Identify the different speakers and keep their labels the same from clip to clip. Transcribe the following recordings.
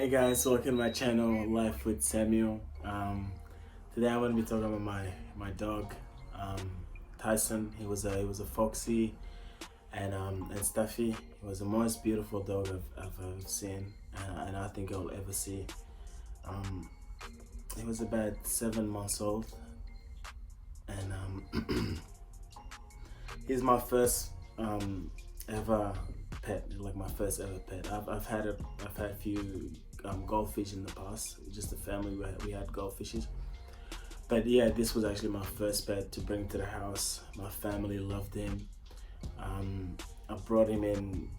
Speaker 1: Hey guys, welcome to my channel, Life with Samuel. Today I'm going to be talking about my dog, um, Tyson. He was a foxy and stuffy. He was the most beautiful dog I've ever seen, and I think I'll ever see. Um, he was about 7 months old, and he's my first ever pet, like my first ever pet. I've had a few goldfish in the past. Just a family we had goldfishes, but yeah, this was actually my first pet to bring to the house. My family loved him. I brought him in,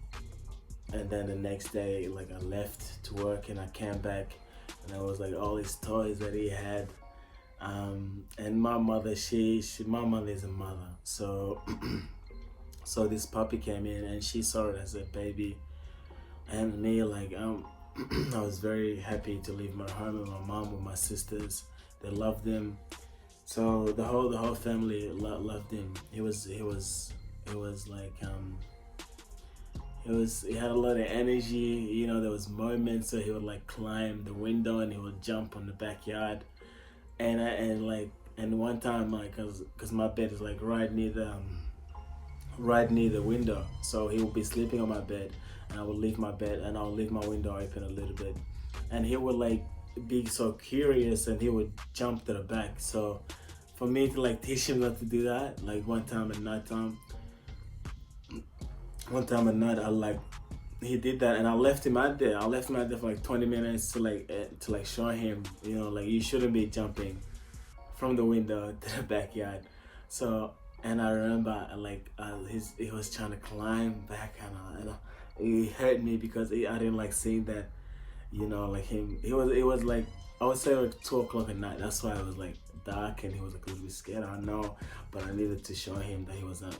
Speaker 1: and then the next day, like I left to work and I came back, and there was like all these toys that he had. And my mother, my mother is a mother, so so this puppy came in and she saw it as a baby, and me like I was very happy to leave my home with my mom, with my sisters. They loved him, so the whole family loved him. He was like he had a lot of energy. There was moments so he would like climb the window and he would jump on the backyard, and one time, like, cause my bed is like right near the window, so he would be sleeping on my bed, and I would leave my bed and I'll leave my window open a little bit, and he would like be so curious and he would jump to the back. So for me to like teach him not to do that, like one time at night, I like he did that, and I left him out there. I left him out there for like 20 minutes to like show him, like you shouldn't be jumping from the window to the backyard. So, and I remember like he was trying to climb back, and it hurt me because I didn't like seeing that. Like him, it was like, I would say like 2 o'clock at night. That's why it was like dark and he was like a little bit scared. I know, but I needed to show him that he wasn't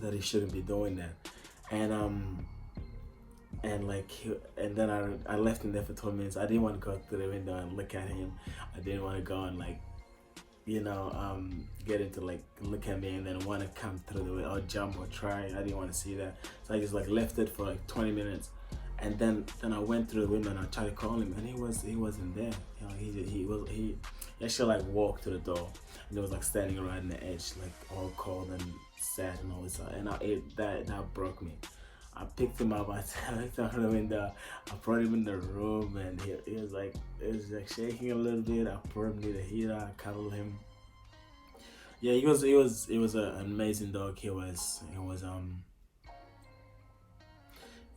Speaker 1: that he shouldn't be doing that. And then I left him there for 20 minutes. I didn't want to go through the window and look at him. I didn't want to go and like get into like look at me and then want to come through the window or jump or try. I didn't want to see that, so I just like left it for like 20 minutes, and then I went through the window and I tried to call him, and he wasn't there. He actually like walked to the door, and he was like standing right in the edge, like all cold and sad and all this, and that broke me. I picked him up, I looked out the window, I brought him in the room, and he was like shaking a little bit. I put him near the heater, I cuddled him. Yeah, he was an amazing dog. He was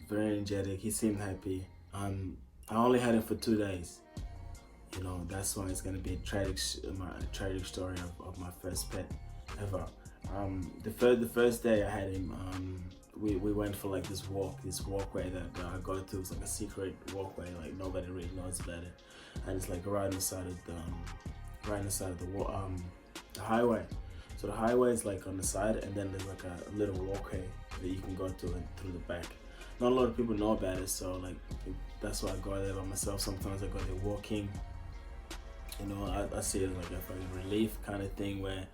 Speaker 1: very energetic. He seemed happy. I only had him for 2 days. That's why it's gonna be a tragic story of my first pet ever. The first day I had him, we went for like this walkway that I go to. It's like a secret walkway, like nobody really knows about it, and it's like right on the side of the highway. So the highway is like on the side, and then there's like a little walkway that you can go to and through the back. Not a lot of people know about it, so like that's why I go there by myself. Sometimes I go there walking. I see it like a fucking relief kind of thing where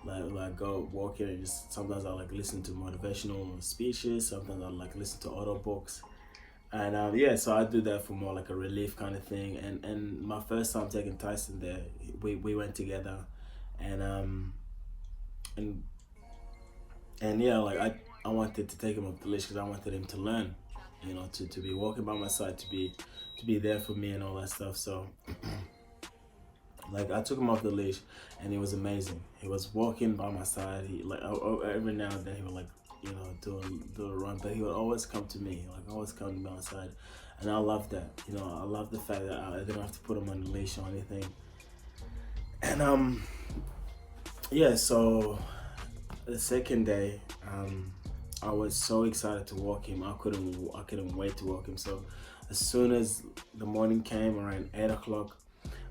Speaker 1: like go walking, and just sometimes I like listen to motivational speeches. Sometimes I like listen to audio books, and yeah, so I do that for more like a relief kind of thing. And my first time taking Tyson there, we went together, and and yeah, like I wanted to take him off the leash because I wanted him to learn, to be walking by my side, to be there for me and all that stuff. So like I took him off the leash, and it was amazing. He was walking by my side. He like every now and then he would like do a run, but he would always come to me, like always come to my side, and I love that. I love the fact that I didn't have to put him on the leash or anything. And yeah, so the second day, I was so excited to walk him. I couldn't wait to walk him. So as soon as the morning came around 8 o'clock,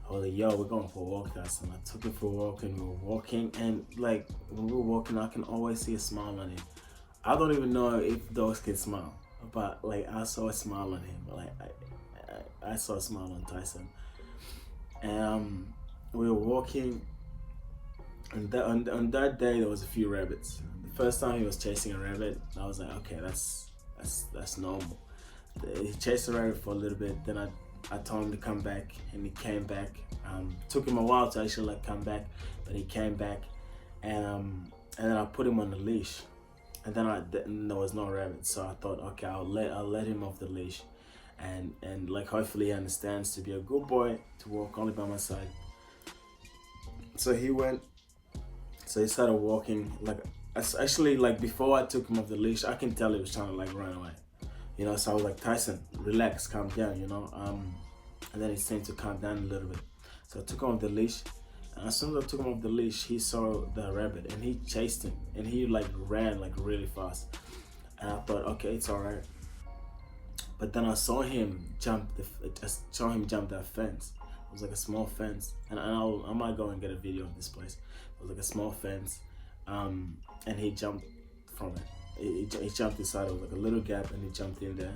Speaker 1: I was like, yo, we're going for a walk, guys. And I took him for a walk, and we were walking, and like when we were walking, I can always see a smile on him. I don't even know if dogs can smile, but like I saw a smile on him. Like I saw a smile on Tyson, and we were walking, and on that day there was a few rabbits. The first time he was chasing a rabbit, I was like, okay, that's normal. he chased the rabbit for a little bit. Then I told him to come back, and he came back. Took him a while to actually like come back, but he came back, and then I put him on the leash, and then there was no rabbit. So I thought, okay, I'll let him off the leash, and like hopefully he understands to be a good boy, to walk only by my side. So he went. So he started walking. Like actually, like before I took him off the leash, I can tell he was trying to like run away. You know, so I was like, Tyson, relax, calm down, you know. And then he seemed to calm down a little bit. So I took him off the leash. And as soon as I took him off the leash, he saw the rabbit and he chased him. And he like ran like really fast. And I thought, okay, it's all right. But then I saw him jump that fence. It was like a small fence. And I might go and get a video of this place. It was like a small fence. And he jumped from it. He jumped inside. It was like a little gap, and he jumped in there,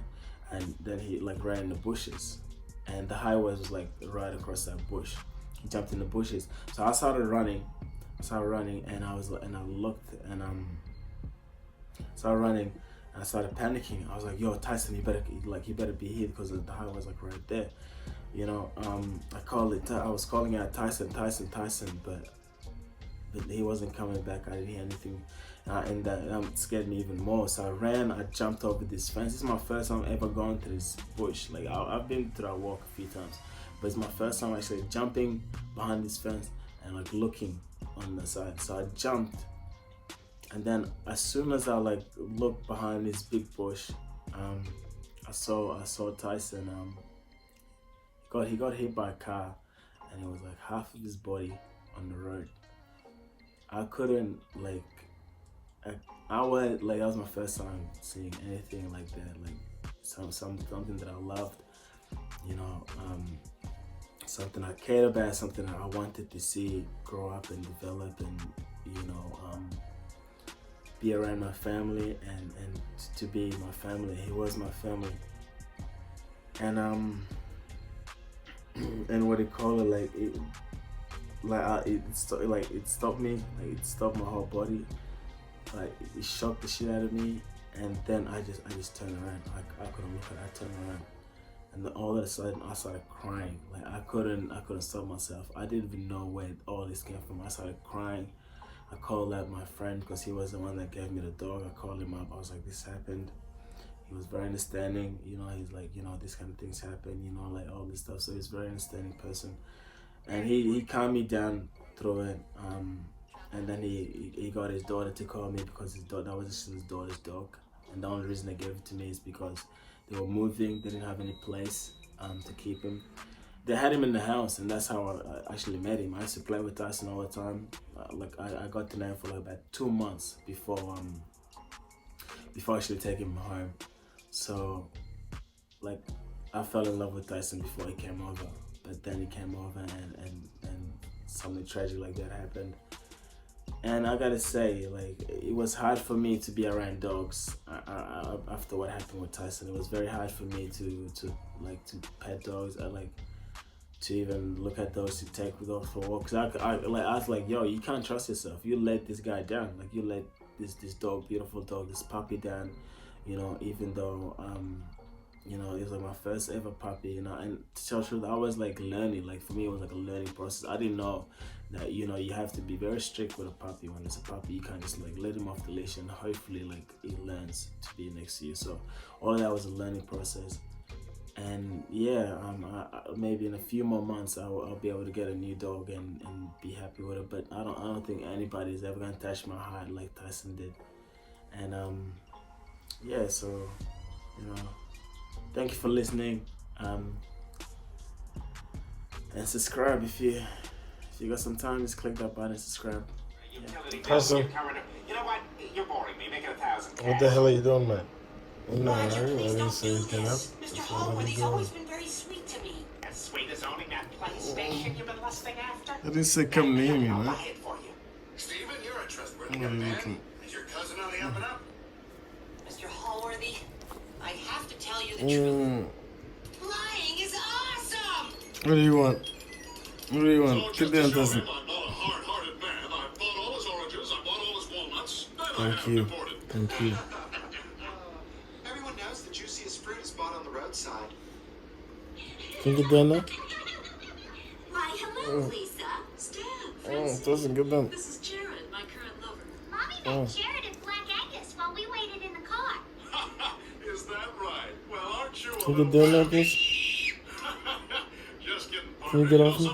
Speaker 1: and then he like ran in the bushes, and the highway was like right across that bush. He jumped in the bushes. So I started running, and I looked, and started running, and I started panicking. I was like, yo, Tyson, you better be here, because the highway was like right there, you know. I was calling out Tyson, but he wasn't coming back. I didn't hear anything. And that scared me even more. So I ran, I jumped over this fence. This is my first time ever going through this bush. Like I've been through that walk a few times, but it's my first time actually jumping behind this fence and like looking on the side. So I jumped, and then as soon as I like looked behind this big bush, I saw Tyson. He got hit by a car, and it was like half of his body on the road. I couldn't like. That was my first time seeing anything like that, like something that I loved, you know, something I cared about, something I wanted to see grow up and develop, and you know, be around my family and to be my family. He was my family, and and what do you call it? It stopped me. Like it stopped my whole body. Like it shocked the shit out of me, and then I just turned around. I couldn't look at it. I turned around, and then all of a sudden I started crying. Like I couldn't stop myself. I didn't even know where all this came from. I started crying. I called out my friend, because he was the one that gave me the dog. I called him up. I was like, this happened. He was very understanding. You know, he's like, you know, these kind of things happen. You know, like all this stuff. So he's a very understanding person, and he calmed me down through it. And then he got his daughter to call me, because that was his daughter's dog. And the only reason they gave it to me is because they were moving. They didn't have any place to keep him. They had him in the house, and that's how I actually met him. I used to play with Tyson all the time. I got to know him for like about 2 months before actually taking him home. So like I fell in love with Tyson before he came over. But then he came over, and something tragic like that happened. And I gotta say, like, it was hard for me to be around dogs after what happened with Tyson. It was very hard for me to pet dogs. To even look at dogs, to take dogs for walks. I was like, yo, you can't trust yourself. You let this guy down. Like, you let this dog, beautiful dog, this puppy down. You know, even though you know, it was like my first ever puppy. You know, and to tell the truth, I was like learning. Like for me, it was like a learning process. I didn't know that, you know, you have to be very strict with a puppy. When it's a puppy, you can't just like let him off the leash, and hopefully like he learns to be next to you. So all of that was a learning process. And yeah, maybe in a few more months I'll be able to get a new dog and be happy with it. But I don't think anybody's ever gonna touch my heart like Tyson did. And yeah, so you know, thank you for listening. And subscribe if you got some time. Just click that button and subscribe.
Speaker 2: Tyson,
Speaker 3: you know what? You're boring me. Make it 1,000.
Speaker 2: what the hell are you doing, man? No, I
Speaker 3: Please
Speaker 2: didn't
Speaker 3: don't
Speaker 2: say
Speaker 3: do
Speaker 2: anything up.
Speaker 3: this. Mr. Hallwood, always been very sweet to me. As sweet as owning that PlayStation you've been lusting after.
Speaker 2: I didn't say come near me,
Speaker 3: I'll
Speaker 2: man.
Speaker 3: buy it for you.
Speaker 4: Steven, you're a trustworthy
Speaker 2: What are
Speaker 4: young
Speaker 2: you
Speaker 4: man.
Speaker 2: looking?
Speaker 4: Is your cousin on the up and up?
Speaker 3: Mr. Hallworthy, I have to tell you the truth. Flying is awesome!
Speaker 2: What do you want? What do you want?
Speaker 4: So
Speaker 2: Get
Speaker 4: just
Speaker 2: down,
Speaker 4: to show
Speaker 2: Tyson.
Speaker 4: him I'm not a hard-hearted man, I bought all his oranges, I bought all his walnuts, then I
Speaker 2: Thank
Speaker 4: have him
Speaker 2: you.
Speaker 4: deported.
Speaker 2: Thank you.
Speaker 5: Everyone knows the juiciest fruit is bought on the road.
Speaker 2: Can you get down there?
Speaker 3: Why, hello, Lisa.
Speaker 5: Stan,
Speaker 2: Oh,
Speaker 5: Francis.
Speaker 2: doesn't get down.
Speaker 5: This is Jared, my current lover.
Speaker 6: Mommy met Jared at Black Angus while we waited in the car.
Speaker 4: Is that right? Well, aren't you a
Speaker 2: Can you get
Speaker 4: little
Speaker 2: down there, please?
Speaker 4: Just kidding,
Speaker 2: Can you get off me?